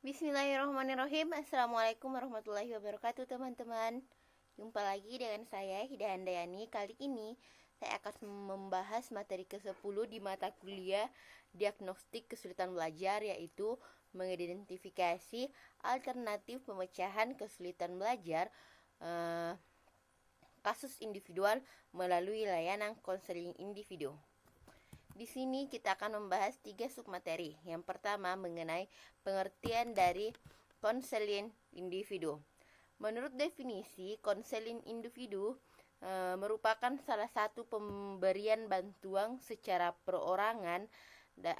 Bismillahirrahmanirrahim. Assalamualaikum warahmatullahi wabarakatuh, teman-teman. Jumpa lagi dengan saya, Hida Handayani. Kali ini saya akan membahas materi ke-10 di mata kuliah Diagnostik Kesulitan Belajar, yaitu mengidentifikasi alternatif pemecahan kesulitan belajar kasus individual melalui layanan konseling individu. Di sini kita akan membahas 3 submateri. Yang pertama mengenai pengertian dari konseling individu. Menurut definisi, konseling individu merupakan salah satu pemberian bantuan secara perorangan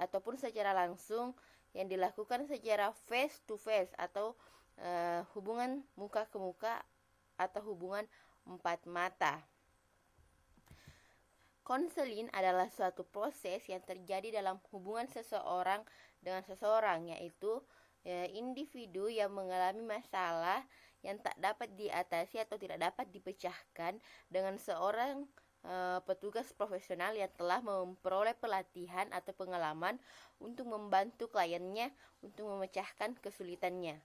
ataupun secara langsung yang dilakukan secara face to face atau hubungan muka ke muka atau hubungan empat mata. Konseling adalah suatu proses yang terjadi dalam hubungan seseorang dengan seseorang, yaitu individu yang mengalami masalah yang tak dapat diatasi atau tidak dapat dipecahkan dengan seorang petugas profesional yang telah memperoleh pelatihan atau pengalaman untuk membantu kliennya untuk memecahkan kesulitannya.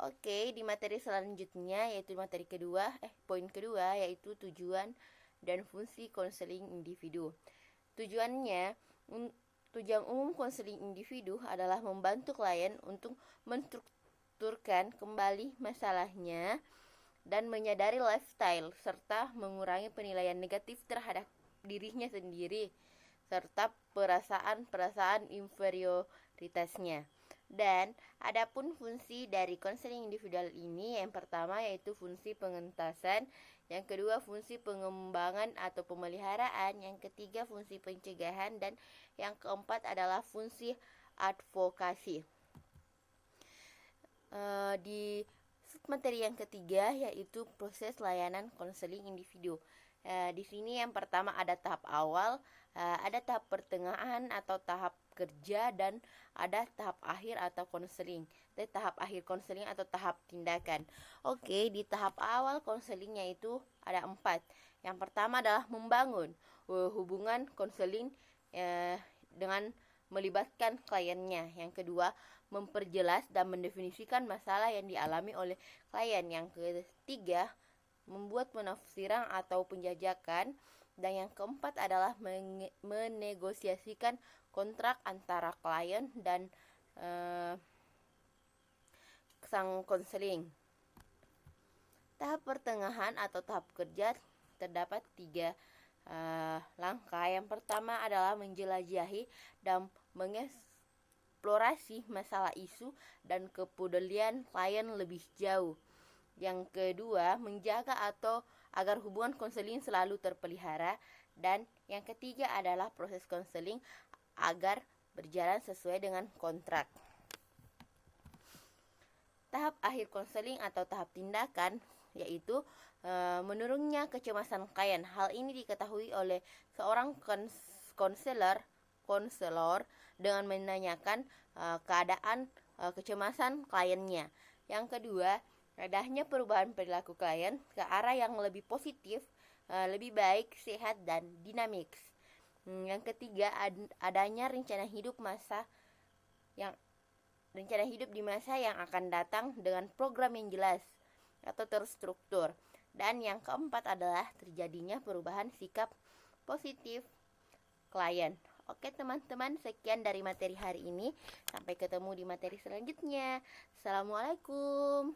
Oke, di materi selanjutnya yaitu materi kedua, poin kedua yaitu tujuan dan fungsi konseling individu. Tujuan umum konseling individu adalah membantu klien untuk menstrukturkan kembali masalahnya dan menyadari lifestyle serta mengurangi penilaian negatif terhadap dirinya sendiri serta perasaan inferioritasnya. Dan adapun fungsi dari konseling individual ini, yang pertama yaitu fungsi pengentasan, yang kedua fungsi pengembangan atau pemeliharaan, yang ketiga fungsi pencegahan, dan yang keempat adalah fungsi advokasi. Di materi yang ketiga yaitu proses layanan konseling individu. Di sini yang pertama ada tahap awal, ada tahap pertengahan atau tahap kerja, dan ada tahap akhir atau konseling. Tahap akhir konseling atau tahap tindakan. Oke, di tahap awal konselingnya itu ada 4. Yang pertama adalah membangun hubungan konseling dengan melibatkan kliennya. Yang kedua, memperjelas dan mendefinisikan masalah yang dialami oleh klien. Yang ketiga, membuat penafsiran atau penjajakan. Dan yang keempat adalah menegosiasikan kontrak antara klien dan sang konseling. Tahap pertengahan atau tahap kerja terdapat 3 langkah. Yang pertama adalah menjelajahi dan mengeksplorasi masalah isu dan kepedulian klien lebih jauh. Yang kedua, menjaga atau agar hubungan konseling selalu terpelihara. Dan yang ketiga adalah proses konseling agar berjalan sesuai dengan kontrak. Tahap akhir konseling atau tahap tindakan yaitu menurunnya kecemasan klien. Hal ini diketahui oleh seorang konselor dengan menanyakan keadaan kecemasan kliennya. Yang kedua, adanya perubahan perilaku klien ke arah yang lebih positif, lebih baik, sehat, dan dinamiks. Yang ketiga, adanya rencana hidup di masa yang akan datang dengan program yang jelas atau terstruktur. Dan yang keempat adalah terjadinya perubahan sikap positif klien. Oke teman-teman, sekian dari materi hari ini. Sampai ketemu di materi selanjutnya. Assalamualaikum.